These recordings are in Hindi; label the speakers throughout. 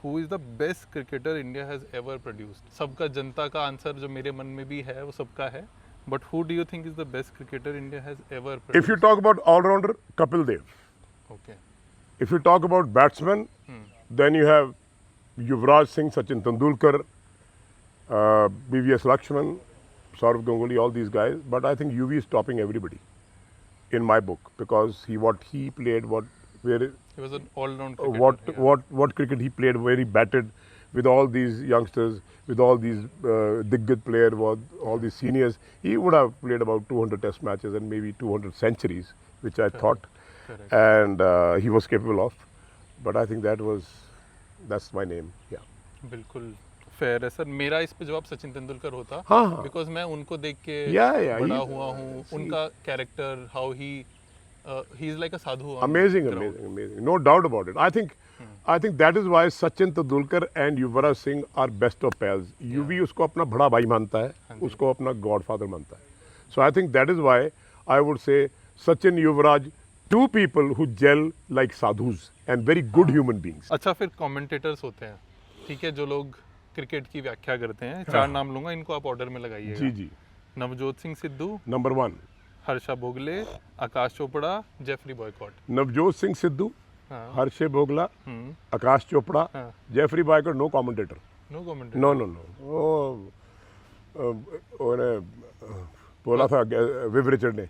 Speaker 1: who is the best cricketer India has ever produced? सबका जनता का आंसर जो मेरे मन में भी है वो सबका है, but who do you think is the best cricketer India has ever produced?
Speaker 2: If you talk about all-rounder, Kapil Dev.
Speaker 1: Okay.
Speaker 2: If you talk about batsmen, then you have Yuvraj Singh, Sachin Tendulkar, BVS Lakshman, Saurav Ganguly, all these guys. But I think UV is topping everybody in my book because what he played,
Speaker 1: He was an all-round cricketer.
Speaker 2: what cricket he played, where he batted with all these youngsters, with all these Diggaj players, all these seniors. He would have played about 200 test matches and maybe 200 centuries, which I thought.
Speaker 1: Correct.
Speaker 2: And he was capable of. But I think that's my name. Yeah.
Speaker 1: बिल्कुल फेयर है सर. मेरा इस पे जवाब सचिन तेंदुलकर होता,
Speaker 2: हाँ.
Speaker 1: बिकॉज मैं उनको देख के
Speaker 2: बड़ा
Speaker 1: हुआ हूँ. उनका character, how he is like a Sadhu.
Speaker 2: Amazing. No doubt about it. I think that is why Sachin Tendulkar and Yuvraj Singh are best of pals. UV उसको अपना बड़ा भाई मानता है, उसको अपना godfather मानता है. So I think that is why I would say Sachin, Yuvraj, two people who gel like sadhus and very good human beings.
Speaker 1: अच्छा, फिर कमेंटेटर्स होते हैं, ठीक है, जो लोग क्रिकेट की व्याख्या करते हैं. 4 नाम लूंगा, इनको आप ऑर्डर में लगाइएगा.
Speaker 2: जी.
Speaker 1: Navjot Singh Sidhu,
Speaker 2: Number 1.
Speaker 1: Harsha Bhogle, Aakash Chopra, Geoffrey Boycott.
Speaker 2: Navjot Singh Sidhu, Harsha Bhogle, Aakash Chopra, Geoffrey Boycott, no commentator.
Speaker 1: No comment.
Speaker 2: No. उन्होंने बोला था विव रिचर्ड ने,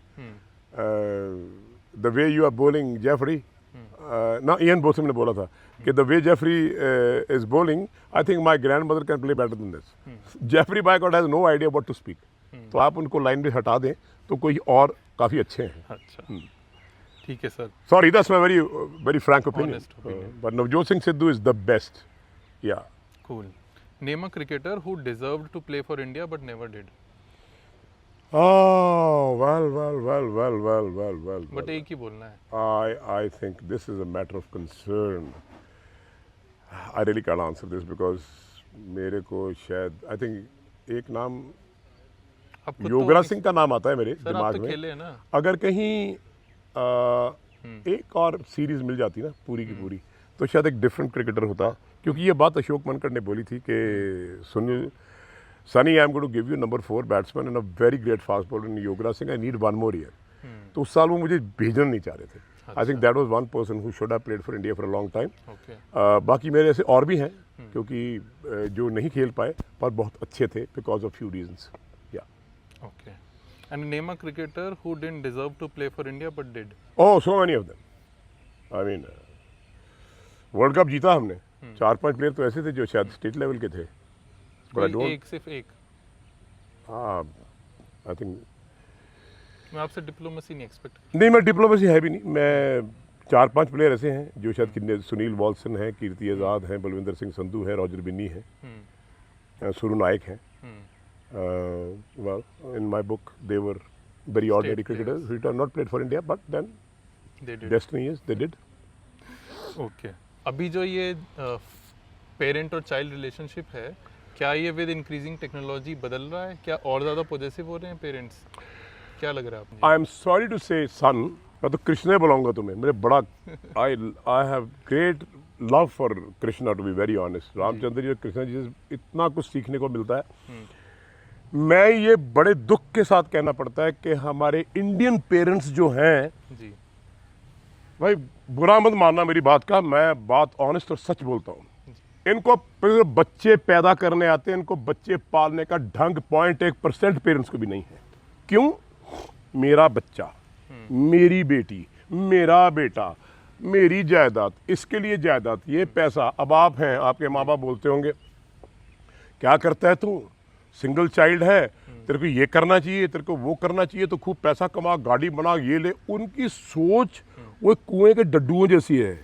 Speaker 2: the way you are bowling Geoffrey, ना इयन बोथम ने बोला था कि the way Geoffrey is bowling, I think my grandmother can play better than this. Geoffrey Boycott has no idea what to speak. तो आप उनको लाइन में हटा दें तो कोई और काफ़ी अच्छे हैं.
Speaker 1: अच्छा, ठीक है sir.
Speaker 2: Sorry, that's my very frank opinion.
Speaker 1: Honest opinion.
Speaker 2: But Navjot Singh Sidhu is the best. Yeah.
Speaker 1: Cool. Name a cricketer who deserved to play for India but never did.
Speaker 2: Oh, well.
Speaker 1: But एक ही बोलना है.
Speaker 2: I think this is a matter of concern. I really can't answer this because मेरे को शायद I think एक नाम योगराज सिंह का नाम आता है मेरे
Speaker 1: सर,
Speaker 2: दिमाग
Speaker 1: आप तो
Speaker 2: में.
Speaker 1: खेले हैं ना.
Speaker 2: अगर कहीं एक और सीरीज मिल जाती ना पूरी की पूरी, तो शायद एक डिफरेंट क्रिकेटर होता. क्योंकि ये बात अशोक मनकर ने बोली थी कि Sunny, I am going to give you number 4 batsman and a very great fast bowler in Yograj Singh, I need 1 more year. तो उस साल वो मुझे भेजना नहीं चाह रहे थे. I think that was one person who should have played for India for a long time. बाकी मेरे ऐसे और भी हैं क्योंकि जो नहीं खेल पाए पर बहुत अच्छे थे because of few reasons.
Speaker 1: Okay. And name a cricketer who didn't deserve to play for India but did.
Speaker 2: Oh, so many of them. I mean, world cup जीता हमने. 4-5 प्लेयर तो ऐसे थे जो शायद स्टेट लेवल के थे.
Speaker 1: सिर्फ एक.
Speaker 2: हाँ, आई थिंक.
Speaker 1: मैं आपसे डिप्लोमेसी नहीं एक्सपेक्ट.
Speaker 2: नहीं, मैं डिप्लोमेसी है भी नहीं. मैं 4-5 प्लेयर ऐसे हैं जो शायद कितने, सुनील वॉल्सन हैं, कीर्ति आज़ाद हैं, बलविंदर सिंह संधू हैं, रॉजर बिन्नी हैं, सुरू नायक हैं. Well, in my book, they were very ordinary cricketers who had not played for India, but then
Speaker 1: they did.
Speaker 2: Destiny is they did.
Speaker 1: Okay. अभी जो ये पेरेंट और चाइल्ड रिलेशनशिप है, क्या ये विद इंक्रीजिंग टेक्नोलॉजी बदल रहा है? क्या और ज़्यादा पॉजेसिव हो रहे हैं पेरेंट्स? क्या लग रहा है आपको?
Speaker 2: I am sorry to say, son, मैं तो कृष्ण बुलाऊंगा तुम्हें. मेरे बड़ा I have great love for Krishna, to be very honest. Ramchandra ji और कृष्ण जी से इतना कुछ सीखने को मिलता है. मैं ये बड़े दुख के साथ कहना पड़ता है कि हमारे इंडियन पेरेंट्स जो हैं
Speaker 1: जी,
Speaker 2: भाई बुरा मत मानना मेरी बात का, मैं बात ऑनेस्ट और सच बोलता हूँ. इनको बच्चे पैदा करने आते हैं, इनको बच्चे पालने का ढंग 0.1% पेरेंट्स को भी नहीं है. क्यों? मेरा बच्चा, मेरी बेटी, मेरा बेटा, मेरी जायदाद, इसके लिए जायदाद, ये पैसा. अब आप हैं, आपके माँ बाप बोलते होंगे क्या करता है तू, सिंगल चाइल्ड है, तेरे को ये करना चाहिए, तेरे को वो करना चाहिए, तो खूब पैसा कमा, गाड़ी बना, ये ले. उनकी सोच वो कुएं के डड्डुओं जैसी है.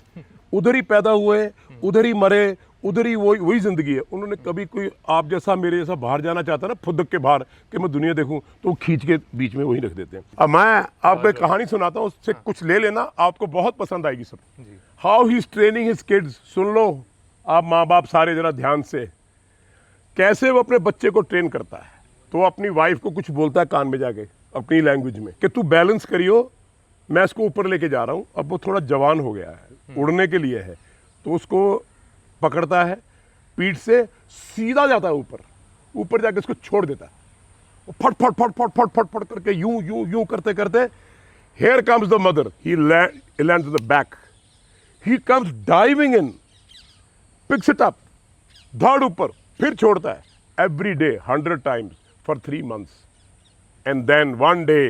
Speaker 2: उधर ही पैदा हुए, उधर ही मरे, उधर ही वही जिंदगी है. उन्होंने कभी कोई आप जैसा मेरे जैसा बाहर जाना चाहता है ना, फुदक के बाहर कि मैं दुनिया देखूं, तो वो खींच के बीच में वही रख देते हैं. अब मैं आपको एक कहानी सुनाता हूँ, उससे कुछ ले लेना, आपको बहुत पसंद आएगी सब. How he is training his kids. सुन लो आप माँ बाप सारे जरा ध्यान से, कैसे वो अपने बच्चे को ट्रेन करता है. तो अपनी वाइफ को कुछ बोलता है कान में जाके अपनी लैंग्वेज में कि तू बैलेंस करियो, मैं इसको ऊपर लेके जा रहा हूँ. अब वो थोड़ा जवान हो गया है, उड़ने के लिए है, तो उसको पकड़ता है पीठ से, सीधा जाता है ऊपर, ऊपर जाके उसको छोड़ देता है। वो फट फट फट फट फट फट फट करके यूं यूं यूं करते करते, here comes the mother, he lands at the back, he comes diving in, picks it up, धाड़ ऊपर, फिर छोड़ता है, every day 100 times for 3 months, and then one day,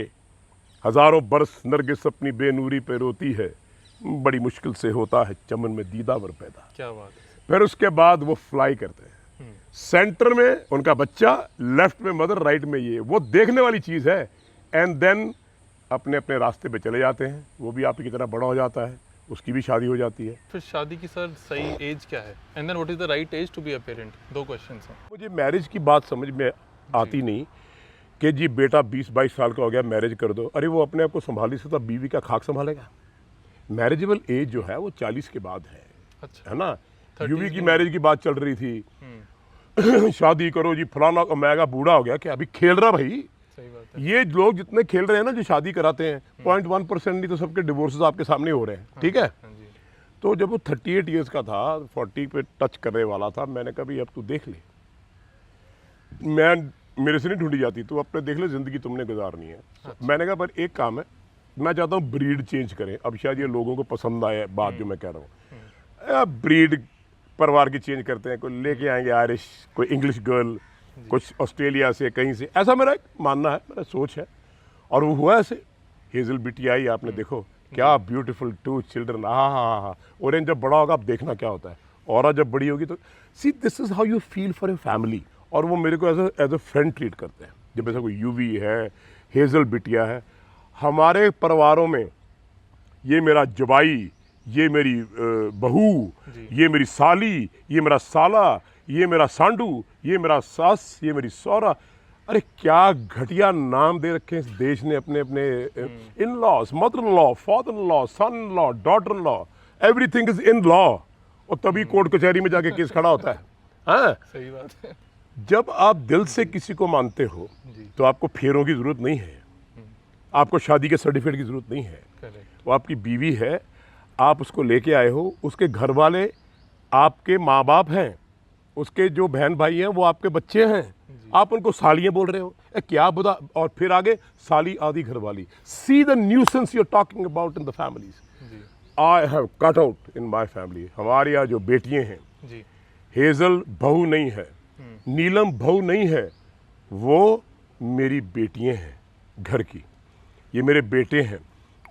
Speaker 2: हजारों बरस नरगिस अपनी बेनूरी पे रोती है, बड़ी मुश्किल से होता है चमन में दीदावर पैदा।
Speaker 1: क्या बात है।
Speaker 2: फिर उसके बाद वो फ्लाई करते हैं, सेंटर में उनका बच्चा, लेफ्ट में मदर, राइट में ये, वो देखने वाली चीज़ है। एंड देन अपने अपने रास्ते पे चले जाते हैं, वो भी आप की तरह बड़ा हो जाता है, उसकी भी शादी हो जाती है।
Speaker 1: फिर शादी की सर सही एज क्या है, and then what is the right age to be a parent? 2 questions हैं।
Speaker 2: मुझे मैरिज की बात समझ में आती नहीं कि जी बेटा 20-22 साल का हो गया, मैरिज कर दो। अरे वो अपने आप को संभाली से तो बीवी का खाक संभालेगा। मैरिजेबल एज जो है वो 40 के बाद है।
Speaker 1: अच्छा,
Speaker 2: है ना।
Speaker 1: 30s
Speaker 2: यूवी की
Speaker 1: में।
Speaker 2: मैरिज की बात चल रही थी, शादी करो जी, फलाना मैगा बूढ़ा हो गया, क्या अभी खेल रहा भाई।
Speaker 1: सही बात है।
Speaker 2: ये लोग जितने खेल रहे हैं ना, जो शादी कराते हैं, 0.1% नहीं तो सबके डिवोर्सेस आपके सामने हो रहे हैं। ठीक है।
Speaker 1: हाँ जी।
Speaker 2: तो जब वो 38 ईयर्स का था, 40 पे टच करने वाला था, मैंने कहा भाई अब तू देख ले, मैं मेरे से नहीं ढूंढी जाती, तू अपने देख ले, जिंदगी तुमने गुजारनी है। मैंने कहा पर एक काम है, मैं चाहता हूँ ब्रीड चेंज करें। अब शायद ये लोगों को पसंद आए बात जो मैं कह रहा हूँ, ब्रीड परिवार की चेंज करते हैं, कोई लेके आएंगे आयरिश, कोई इंग्लिश गर्ल, कुछ ऑस्ट्रेलिया से, कहीं से, ऐसा मेरा एक मानना है, मेरा सोच है। और वो हुआ ऐसे। हेजल बिटिया आई, आपने देखो क्या ब्यूटीफुल 2 चिल्ड्रन, हाँ। और जब बड़ा होगा आप देखना क्या होता है, और जब बड़ी होगी तो see this is how you feel for a family. और वो मेरे को एज अ फ्रेंड ट्रीट करते हैं। जब ऐसा कोई यूवी है, हेजल बिटिया है, हमारे परिवारों में ये मेरा जवाई, ये मेरी बहू, ये मेरी साली, ये मेरा साला, ये मेरा सांडू, ये मेरा सास, ये मेरी सौरा। अरे क्या घटिया नाम दे रखे हैं इस देश ने अपने अपने in laws, mother in law, father in law, son in law, daughter in law, everything is in law. और तभी कोर्ट कचहरी में जाके केस खड़ा होता है। हाँ,
Speaker 1: सही बात है।
Speaker 2: जब आप दिल से किसी को मानते हो तो आपको फेरों की जरूरत नहीं है, आपको शादी के सर्टिफिकेट की जरूरत नहीं है।
Speaker 1: करेक्ट।
Speaker 2: वो आपकी बीवी है, आप उसको लेके आए हो, उसके घर वाले आपके माँ बाप हैं, उसके जो बहन भाई हैं वो आपके बच्चे हैं, आप उनको सालियाँ बोल रहे हो, क्या बुरा। और फिर आगे साली आदि घर वाली। See the nuisance you are talking about in the families. I have cut out in my family. हमारे यहाँ जो बेटियाँ हैं,
Speaker 1: जी।
Speaker 2: हेजल बहू नहीं है, नीलम बहू नहीं है, वो मेरी बेटियाँ हैं घर की, ये मेरे बेटे हैं,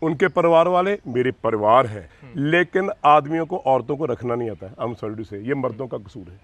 Speaker 2: उनके परिवार वाले मेरे परिवार हैं। लेकिन आदमियों को, औरतों को रखना नहीं आता है। आई एम सॉरी टू से, ये मर्दों का कसूर है।